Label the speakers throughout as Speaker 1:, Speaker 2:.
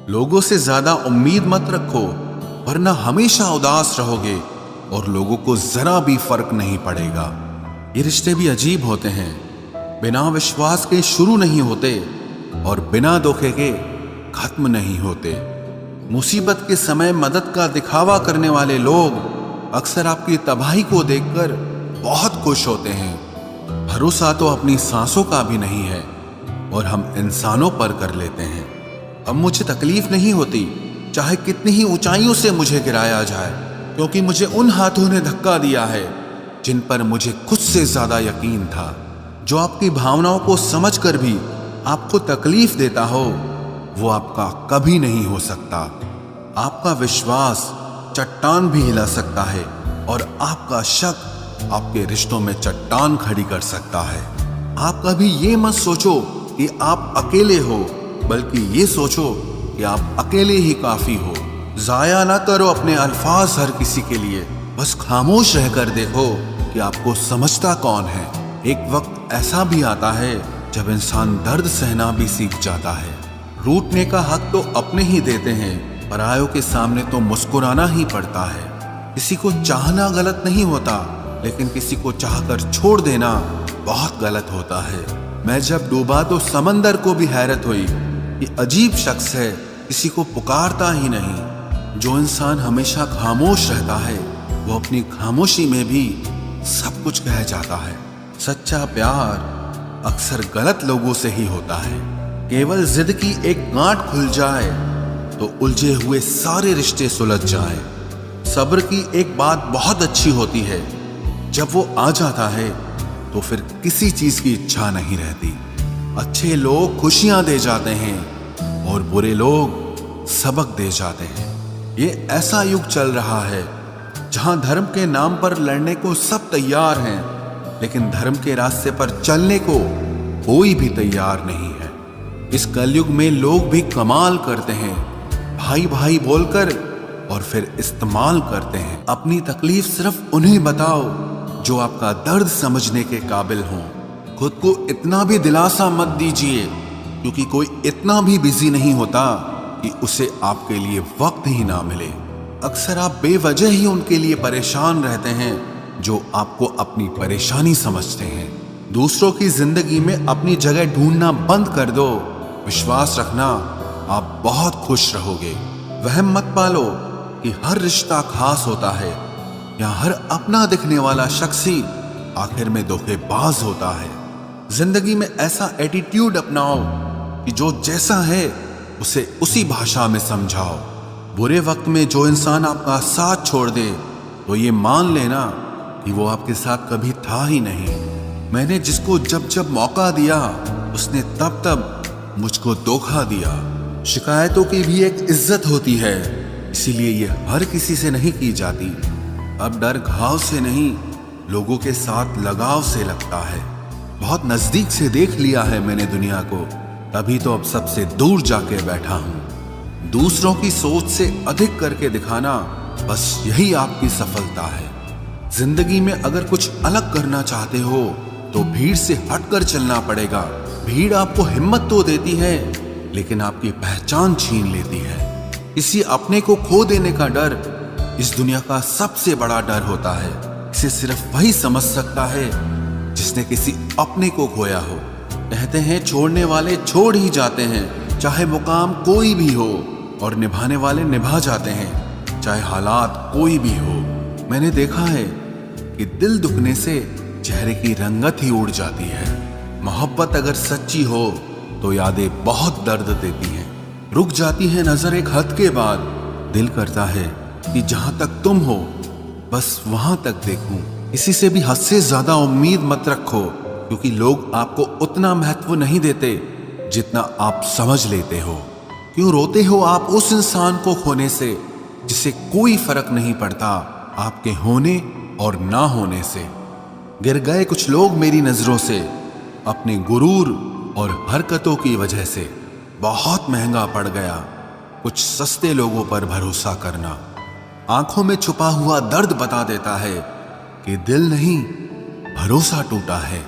Speaker 1: लोगों से ज्यादा उम्मीद मत रखो, वरना हमेशा उदास रहोगे और लोगों को जरा भी फर्क नहीं पड़ेगा। ये रिश्ते भी अजीब होते हैं, बिना विश्वास के शुरू नहीं होते और बिना धोखे के खत्म नहीं होते। मुसीबत के समय मदद का दिखावा करने वाले लोग अक्सर आपकी तबाही को देखकर बहुत खुश होते हैं। भरोसा तो अपनी सांसों का भी नहीं है और हम इंसानों पर कर लेते हैं। अब मुझे तकलीफ नहीं होती चाहे कितनी ही ऊंचाइयों से मुझे गिराया जाए, क्योंकि मुझे उन हाथों ने धक्का दिया है जिन पर मुझे खुद से ज्यादा यकीन था। जो आपकी भावनाओं को समझकर भी आपको तकलीफ देता हो वो आपका कभी नहीं हो सकता। आपका विश्वास चट्टान भी हिला सकता है और आपका शक आपके रिश्तों में चट्टान खड़ी कर सकता है। आप कभी ये मत सोचो कि आप अकेले हो, बल्कि ये सोचो कि आप अकेले ही काफी हो। जाया ना करो अपने अल्फाज हर किसी के लिए, बस खामोश रहकर देखो कि आपको समझता कौन है। एक वक्त ऐसा भी आता है जब इंसान दर्द सहना भी सीख जाता है। रूठने का हक तो अपने ही देते हैं, परायों के सामने तो मुस्कुराना ही पड़ता है। किसी को चाहना गलत नहीं होता, लेकिन किसी को चाहकर छोड़ देना बहुत गलत होता है। मैं जब डूबा तो समंदर को भी हैरत हुई कि अजीब शख्स है, किसी को पुकारता ही नहीं। जो इंसान हमेशा खामोश रहता है वो अपनी खामोशी में भी सब कुछ कह जाता है। सच्चा प्यार अक्सर गलत लोगों से ही होता है। केवल जिद की एक गांठ खुल जाए तो उलझे हुए सारे रिश्ते सुलझ जाएं। सब्र की एक बात बहुत अच्छी होती है, जब वो आ जाता है तो फिर किसी चीज की इच्छा नहीं रहती। अच्छे लोग खुशियां दे जाते हैं और बुरे लोग सबक दे जाते हैं। ये ऐसा युग चल रहा है जहां धर्म के नाम पर लड़ने को सब तैयार हैं, लेकिन धर्म के रास्ते पर चलने को कोई भी तैयार नहीं है। इस कलयुग में लोग भी कमाल करते हैं, भाई भाई बोलकर और फिर इस्तेमाल करते हैं। अपनी तकलीफ सिर्फ उन्हें बताओ जो आपका दर्द समझने के काबिल हों। खुद को इतना भी दिलासा मत दीजिए, क्योंकि कोई इतना भी बिजी नहीं होता कि उसे आपके लिए वक्त ही ना मिले। अक्सर आप बेवजह ही उनके लिए परेशान रहते हैं जो आपको अपनी परेशानी समझते हैं। दूसरों की जिंदगी में अपनी जगह ढूंढना बंद कर दो। विश्वास रखना, आप बहुत खुश रहोगे। वहम मत पालो कि हर रिश्ता खास होता है या हर अपना दिखने वाला शख्स ही आखिर में धोखेबाज होता है। जिंदगी में ऐसा एटीट्यूड अपनाओ कि जो जैसा है उसे उसी भाषा में समझाओ। बुरे वक्त में जो इंसान आपका साथ छोड़ दे तो ये मान लेना कि वो आपके साथ कभी था ही नहीं। मैंने जिसको जब जब मौका दिया उसने तब तब मुझको धोखा दिया। शिकायतों की भी एक इज्जत होती है, इसीलिए ये हर किसी से नहीं की जाती। अब डर घाव से नहीं, लोगों के साथ लगाव से लगता है। बहुत नजदीक से देख लिया है मैंने दुनिया को, तभी तो अब सबसे दूर जाके बैठा हूं। दूसरों की सोच से अधिक करके दिखाना, बस यही आपकी सफलता है। जिंदगी में अगर कुछ अलग करना चाहते हो तो भीड़ से हटकर चलना पड़ेगा। भीड़ आपको हिम्मत तो देती है, लेकिन आपकी पहचान छीन लेती है। किसी अपने को खो देने का डर इस दुनिया का सबसे बड़ा डर होता है। इसे सिर्फ वही समझ सकता है जिसने किसी अपने को खोया हो। कहते हैं छोड़ने वाले छोड़ ही जाते हैं, चाहे मुकाम कोई भी हो, और निभाने वाले निभा जाते हैं, चाहे हालात कोई भी हो। मैंने देखा है कि दिल दुखने से चेहरे की रंगत ही उड़ जाती है। मोहब्बत अगर सच्ची हो तो यादें बहुत दर्द देती हैं। रुक जाती है नजर एक हद के बाद। दिल करता है कि जहां तक तुम हो बस वहां तक देखूं। किसी से भी हद से ज्यादा उम्मीद मत रखो, क्योंकि लोग आपको उतना महत्व नहीं देते जितना आप समझ लेते हो। क्यों रोते हो आप उस इंसान को खोने से जिसे कोई फर्क नहीं पड़ता आपके होने और ना होने से। गिर गए कुछ लोग मेरी नजरों से अपने गुरूर और हरकतों की वजह से। बहुत महंगा पड़ गया कुछ सस्ते लोगों पर भरोसा करना। आंखों में छुपा हुआ दर्द बता देता है कि दिल नहीं, भरोसा टूटा है।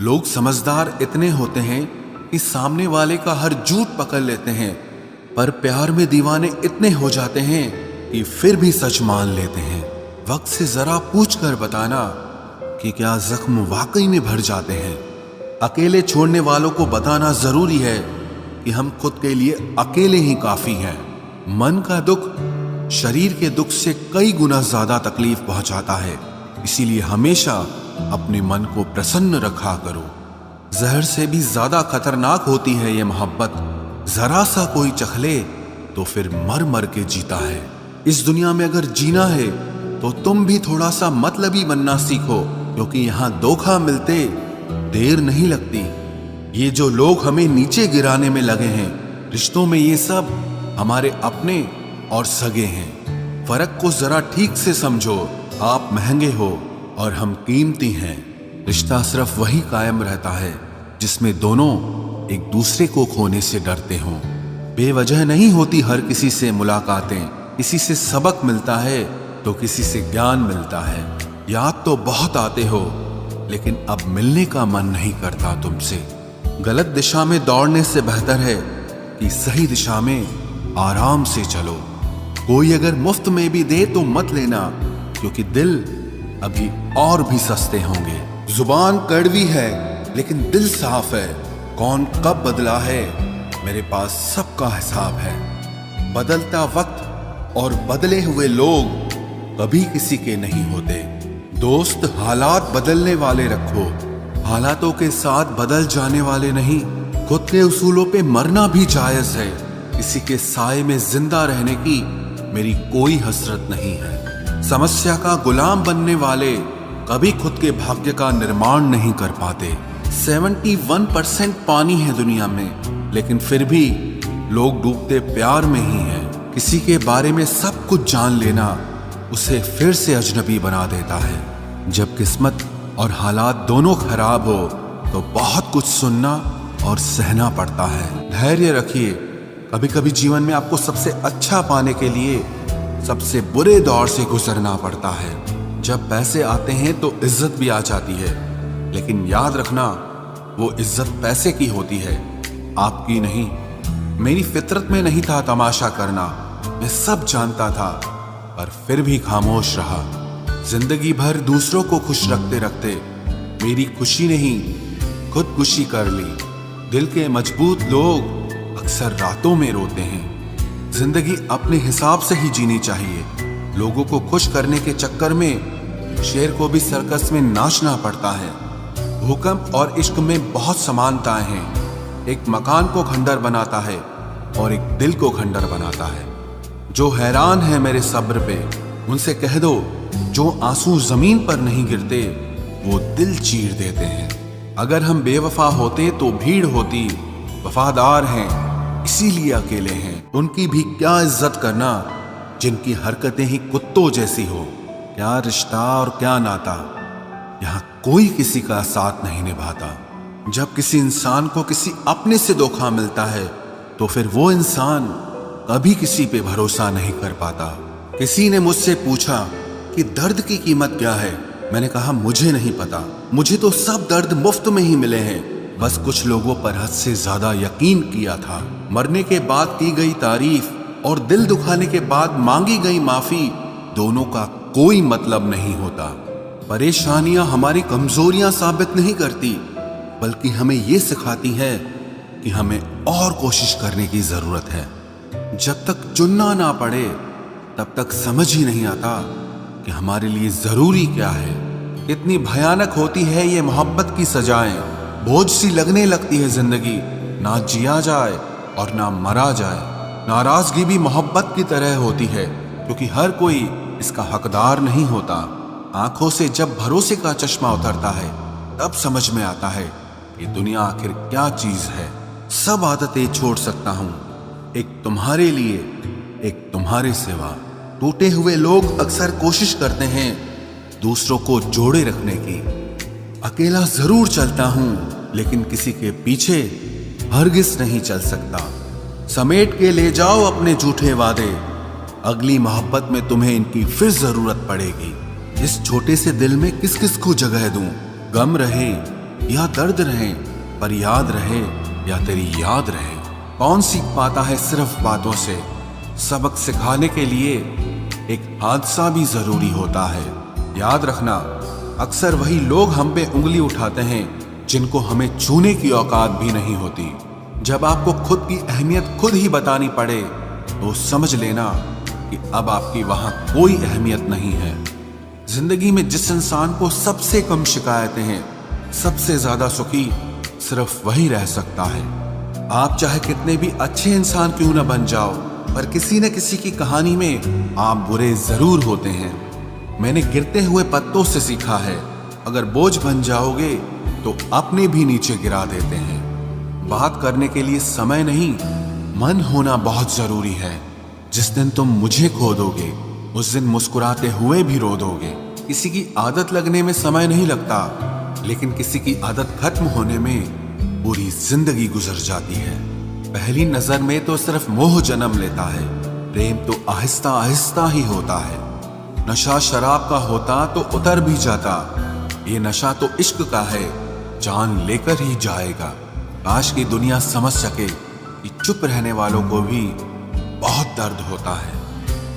Speaker 1: लोग समझदार इतने होते हैं कि सामने वाले का हर झूठ पकड़ लेते हैं पर प्यार में दीवाने इतने हो जाते हैं कि फिर भी सच मान लेते हैं। वक्त से जरा पूछ कर बताना कि क्या जख्म वाकई में भर जाते हैं। अकेले छोड़ने वालों को बताना जरूरी है कि हम खुद के लिए अकेले ही काफी हैं। मन का दुख शरीर के दुख से कई गुना ज्यादा तकलीफ पहुंचाता है, इसीलिए हमेशा अपने मन को प्रसन्न रखा करो। जहर से भी ज्यादा खतरनाक होती है ये मोहब्बत। जरा सा कोई चख ले तो फिर मर मर के जीता है। इस दुनिया में अगर जीना है तो तुम भी थोड़ा सा मतलबी बनना सीखो, क्योंकि यहाँ धोखा मिलते देर नहीं लगती। ये जो लोग हमें नीचे गिराने में लगे हैं, रिश्तों में ये सब हमारे अपने और सगे हैं। फर्क को जरा ठीक से समझो। आप महंगे हो और हम कीमती हैं। रिश्ता सिर्फ वही कायम रहता है जिसमें दोनों एक दूसरे को खोने से डरते हों। बेवजह नहीं होती हर किसी से मुलाकातें। किसी से सबक मिलता है तो किसी से ज्ञान मिलता है। याद तो बहुत आते हो, लेकिन अब मिलने का मन नहीं करता तुमसे। गलत दिशा में दौड़ने से बेहतर है कि सही दिशा में आराम से चलो। कोई अगर मुफ्त में भी दे तो मत लेना, क्योंकि दिल अभी और भी सस्ते होंगे। जुबान कड़वी है लेकिन दिल साफ है। कौन कब बदला है, मेरे पास सबका हिसाब है। बदलता वक्त और बदले हुए लोग कभी किसी के नहीं होते। दोस्त हालात बदलने वाले रखो, हालातों के साथ बदल जाने वाले नहीं। खुद के उसूलों पे मरना भी जायज है। किसी के साए में जिंदा रहने की मेरी कोई हसरत नहीं है। समस्या का गुलाम बनने वाले कभी खुद के भाग्य का निर्माण नहीं कर पाते। 71% पानी है दुनिया में, लेकिन फिर भी लोग डूबते प्यार में ही हैं। किसी के बारे में सब कुछ जान लेना उसे फिर से अजनबी बना देता है। जब किस्मत और हालात दोनों खराब हो तो बहुत कुछ सुनना और सहना पड़ता है। धैर्य रखिए। कभी कभी जीवन में आपको सबसे अच्छा पाने के लिए सबसे बुरे दौर से गुजरना पड़ता है। जब पैसे आते हैं तो इज्जत भी आ जाती है, लेकिन याद रखना वो इज्जत पैसे की होती है, आपकी नहीं। मेरी फितरत में नहीं था तमाशा करना, मैं सब जानता था, पर फिर भी खामोश रहा। जिंदगी भर दूसरों को खुश रखते रखते मेरी खुशी नहीं खुदकुशी कर ली। दिल के मजबूत लोग अक्सर रातों में रोते हैं। जिंदगी अपने हिसाब से ही जीनी चाहिए। लोगों को खुश करने के चक्कर में शेर को भी सर्कस में नाचना पड़ता है। भूकंप और इश्क में बहुत समानताएं हैं। एक मकान को खंडर बनाता है और एक दिल को खंडर बनाता है। जो हैरान है मेरे सब्र पे, उनसे कह दो जो आंसू जमीन पर नहीं गिरते वो दिल चीर देते हैं। अगर हम बेवफा होते तो भीड़ होती। वफादार हैं इसीलिए अकेले हैं। उनकी भी क्या इज्जत करना जिनकी हरकतें ही कुत्तों जैसी हो। क्या रिश्ता और क्या नाता, यहाँ कोई किसी का साथ नहीं निभाता। जब किसी इंसान को किसी अपने से धोखा मिलता है तो फिर वो इंसान कभी किसी पे भरोसा नहीं कर पाता। किसी ने मुझसे पूछा कि दर्द की कीमत क्या है। मैंने कहा मुझे नहीं पता, मुझे तो सब दर्द मुफ्त में ही मिले हैं। बस कुछ लोगों पर हद से ज्यादा यकीन किया था। मरने के बाद की गई तारीफ और दिल दुखाने के बाद मांगी गई माफी, दोनों का कोई मतलब नहीं होता। परेशानियां हमारी कमजोरियां साबित नहीं करती, बल्कि हमें ये सिखाती है कि हमें और कोशिश करने की जरूरत है। जब तक चुनना ना पड़े तब तक समझ ही नहीं आता कि हमारे लिए जरूरी क्या है। इतनी भयानक होती है ये मोहब्बत की सजाएं। बोझ सी लगने लगती है जिंदगी, ना जिया जाए और ना मरा जाए। नाराजगी भी मोहब्बत की तरह होती है, क्योंकि हर कोई इसका हकदार नहीं होता। आंखों से जब भरोसे का चश्मा उतरता है तब समझ में आता है कि दुनिया आखिर क्या चीज है। सब आदतें छोड़ सकता हूँ, एक तुम्हारे लिए, एक तुम्हारे सिवा। टूटे हुए लोग अक्सर कोशिश करते हैं दूसरों को जोड़े रखने की। अकेला जरूर चलता हूं, लेकिन किसी के पीछे हरगिज नहीं चल सकता। समेट के ले जाओ अपने झूठे वादे, अगली मोहब्बत में तुम्हें इनकी फिर जरूरत पड़ेगी। इस छोटे से दिल में किस किस को जगह दूं? गम रहे या दर्द रहे, पर याद रहे या तेरी याद रहे। कौन सीख पाता है सिर्फ बातों से? सबक सिखाने के लिए एक हादसा भी जरूरी होता है। याद रखना, अक्सर वही लोग हम पे उंगली उठाते हैं जिनको हमें छूने की औकात भी नहीं होती। जब आपको खुद की अहमियत खुद ही बतानी पड़े तो समझ लेना कि अब आपकी वहां कोई अहमियत नहीं है। जिंदगी में जिस इंसान को सबसे कम शिकायतें हैं, सबसे ज्यादा सुखी सिर्फ वही रह सकता है। आप चाहे कितने भी अच्छे इंसान क्यों न बन जाओ, पर किसी न किसी की कहानी में आप बुरे जरूर होते हैं। मैंने गिरते हुए पत्तों से सीखा है, अगर बोझ बन जाओगे तो अपने भी नीचे गिरा देते हैं। बात करने के लिए समय नहीं, मन होना बहुत जरूरी है। जिस दिन तुम मुझे खो दोगे, उस दिन मुस्कुराते हुए भी रो दोगे। किसी की आदत लगने में समय नहीं लगता, लेकिन किसी की आदत खत्म होने में पूरी जिंदगी गुजर जाती है। पहली नजर में तो सिर्फ मोह जन्म लेता है, प्रेम तो आहिस्ता आहिस्ता ही होता है। नशा शराब का होता तो उतर भी जाता, ये नशा तो इश्क का है, जान लेकर ही जाएगा। काश की दुनिया समझ सके कि चुप रहने वालों को भी बहुत दर्द होता है।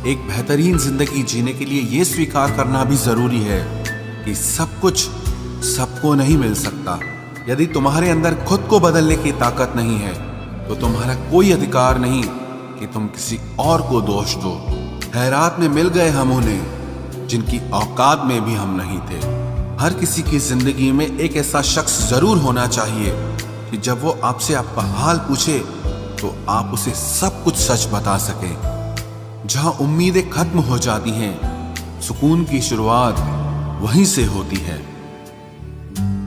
Speaker 1: एक बेहतरीन जिंदगी जीने के लिए ये स्वीकार करना भी जरूरी है कि सब कुछ सबको नहीं मिल सकता। यदि तुम्हारे अंदर खुद को बदलने की ताकत नहीं है तो तुम्हारा कोई अधिकार नहीं कि तुम किसी और को दोष दो। खैरात में मिल गए हम उन्हें जिनकी औकात में भी हम नहीं थे। हर किसी की जिंदगी में एक ऐसा शख्स जरूर होना चाहिए कि जब वो आपसे आपका हाल पूछे तो आप उसे सब कुछ सच बता सकें। जहां उम्मीदें खत्म हो जाती हैं, सुकून की शुरुआत वहीं से होती है।